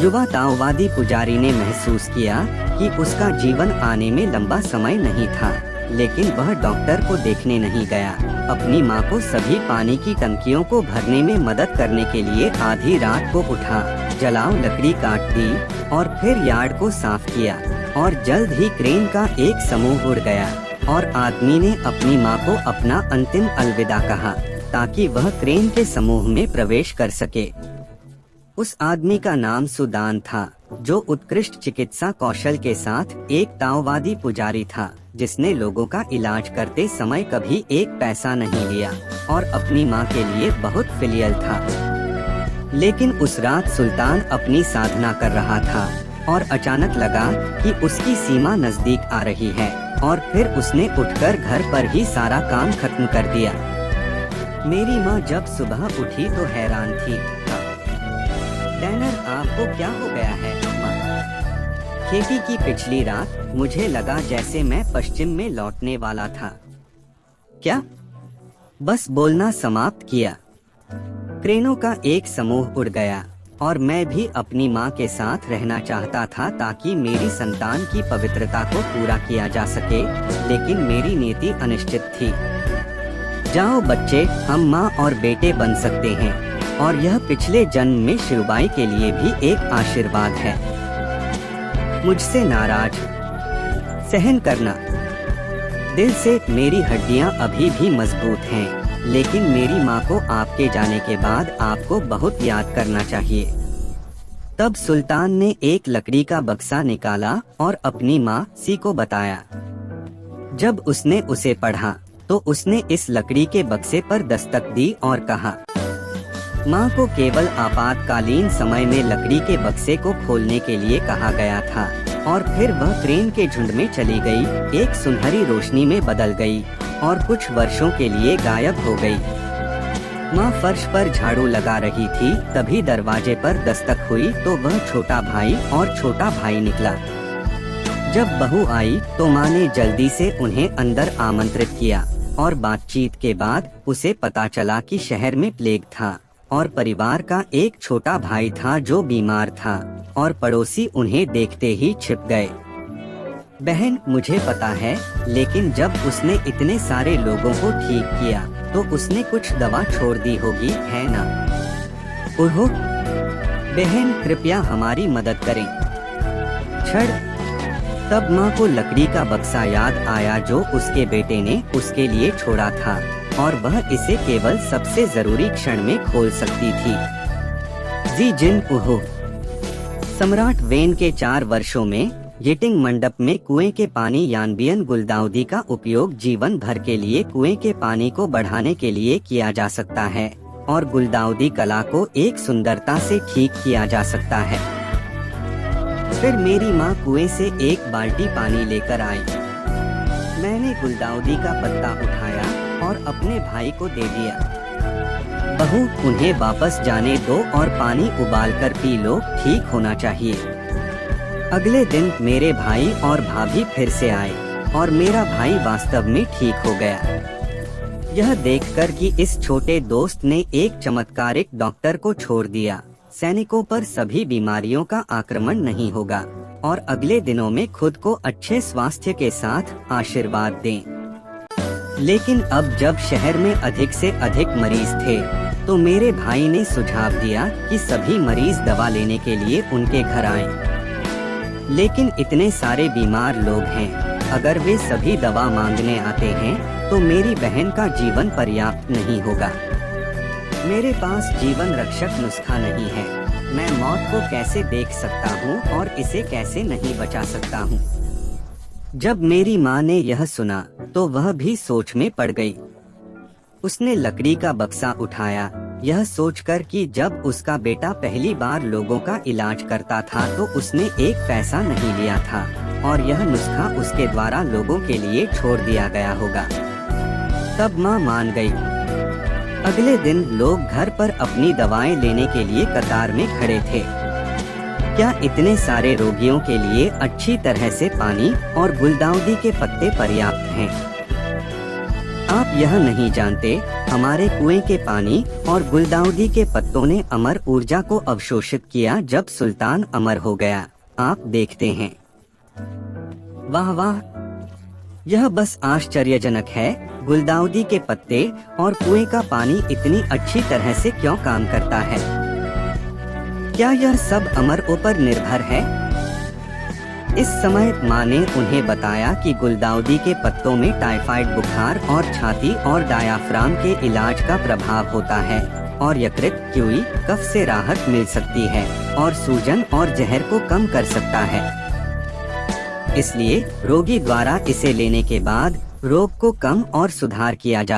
युवा ताओवादी पुजारी ने महसूस किया कि उसका जीवन आने में लंबा समय नहीं था, लेकिन वह डॉक्टर को देखने नहीं गया। अपनी माँ को सभी पानी की टंकियों को भरने में मदद करने के लिए आधी रात को उठा, जलाओ लकड़ी काट दी और फिर यार्ड को साफ किया और जल्द ही क्रेन का एक समूह उड़ गया और आदमी ने अपनी माँ को अपना अंतिम अलविदा कहा ताकि वह क्रेन के समूह में प्रवेश कर सके। उस आदमी का नाम सुदान था, जो उत्कृष्ट चिकित्सा कौशल के साथ एक ताओवादी पुजारी था, जिसने लोगों का इलाज करते समय कभी एक पैसा नहीं लिया और अपनी माँ के लिए बहुत फिलियल था। लेकिन उस रात सुल्तान अपनी साधना कर रहा था और अचानक लगा कि उसकी सीमा नजदीक आ रही है और फिर उसने उठकर घर पर ही सारा काम खत्म कर दिया। मेरी माँ जब सुबह उठी तो हैरान थी। डैनर, आपको क्या हो गया है माँ? खेती की पिछली रात मुझे लगा जैसे मैं पश्चिम में लौटने वाला था। क्या? बस बोलना समाप्त किया। क्रेनों का एक समूह उड़ गया और मैं भी अपनी माँ के साथ रहना चाहता था ताकि मेरी संतान की पवित्रता को पूरा किया जा सके, लेकिन मेरी नीति अनिश्चित थी। जाओ बच्चे, हम माँ और बेटे बन सकते हैं और यह पिछले जन्म में शिवबाई के लिए भी एक आशीर्वाद है। मुझसे नाराज सहन करना। दिल से मेरी हड्डियां अभी भी मजबूत हैं, लेकिन मेरी माँ को आपके जाने के बाद आपको बहुत याद करना चाहिए। तब सुल्तान ने एक लकड़ी का बक्सा निकाला और अपनी माँ सी को बताया। जब उसने उसे पढ़ा तो उसने इस लकड़ी के बक्से पर दस्तक दी और कहा, माँ को केवल आपातकालीन समय में लकड़ी के बक्से को खोलने के लिए कहा गया था और फिर वह क्रेन के झुंड में चली गई, एक सुनहरी रोशनी में बदल गई और कुछ वर्षों के लिए गायब हो गई। माँ फर्श पर झाड़ू लगा रही थी, तभी दरवाजे पर दस्तक हुई तो वह छोटा भाई और छोटा भाई निकला। जब बहू आई तो माँ ने जल्दी से उन्हें अंदर आमंत्रित किया और बातचीत के बाद उसे पता चला कि शहर में प्लेग था और परिवार का एक छोटा भाई था जो बीमार था और पड़ोसी उन्हें देखते ही छिप गए। बहन, मुझे पता है, लेकिन जब उसने इतने सारे लोगों को ठीक किया तो उसने कुछ दवा छोड़ दी होगी, है ना? ओहो बहन, कृपया हमारी मदद करें। छड़। तब माँ को लकड़ी का बक्सा याद आया जो उसके बेटे ने उसके लिए छोड़ा था और वह इसे केवल सबसे जरूरी क्षण में खोल सकती थी। जी जिन उहो। सम्राट वेन के 4 वर्षों में यिटिंग मंडप में कुएं के पानी यानबियन गुलदाउदी का उपयोग जीवन भर के लिए कुएं के पानी को बढ़ाने के लिए किया जा सकता है और गुलदाउदी कला को एक सुंदरता से ठीक किया जा सकता है। फिर मेरी माँ कुएं से एक बाल्टी पानी लेकर आई। मैंने गुलदाउदी का पत्ता उठाया और अपने भाई को दे दिया। बहू, उन्हें वापस जाने दो और पानी उबालकर पी लो, ठीक होना चाहिए। अगले दिन मेरे भाई और भाभी फिर से आए और मेरा भाई वास्तव में ठीक हो गया। यह देखकर कि इस छोटे दोस्त ने एक चमत्कारिक डॉक्टर को छोड़ दिया, सैनिकों पर सभी बीमारियों का आक्रमण नहीं होगा और अगले दिनों में खुद को अच्छे स्वास्थ्य के साथ आशीर्वाद दें। लेकिन अब जब शहर में अधिक से अधिक मरीज थे तो मेरे भाई ने सुझाव दिया कि सभी मरीज दवा लेने के लिए उनके घर आएं। लेकिन इतने सारे बीमार लोग हैं, अगर वे सभी दवा मांगने आते हैं तो मेरी बहन का जीवन पर्याप्त नहीं होगा। मेरे पास जीवन रक्षक नुस्खा नहीं है। मैं मौत को कैसे देख सकता हूँ और इसे कैसे नहीं बचा सकता हूँ। जब मेरी माँ ने यह सुना तो वह भी सोच में पड़ गई। उसने लकड़ी का बक्सा उठाया, यह सोचकर कि जब उसका बेटा पहली बार लोगों का इलाज करता था तो उसने एक पैसा नहीं लिया था और यह नुस्खा उसके द्वारा लोगों के लिए छोड़ दिया गया होगा। तब माँ मान गई। अगले दिन लोग घर पर अपनी दवाएं लेने के लिए कतार में खड़े थे। क्या इतने सारे रोगियों के लिए अच्छी तरह से पानी और गुलदाउदी के पत्ते पर्याप्त हैं? आप यह नहीं जानते, हमारे कुएं के पानी और गुलदाउदी के पत्तों ने अमर ऊर्जा को अवशोषित किया जब सुल्तान अमर हो गया। आप देखते हैं। वाह वाह, यह बस आश्चर्यजनक है। गुलदाउदी के पत्ते और कुएं का पानी इतनी अच्छी तरह से क्यों काम करता है? क्या यह सब अमर पर निर्भर है? इस समय माँ ने उन्हें बताया कि गुलदाउदी के पत्तों में टाइफाइड बुखार और छाती और डायाफ्राम के इलाज का प्रभाव होता है, और यकृत क्यूई कफ से राहत मिल सकती है और सूजन और जहर को कम कर सकता है। इसलिए रोगी द्वारा इसे लेने के बाद रोग को कम और सुधार किया जा सकता है।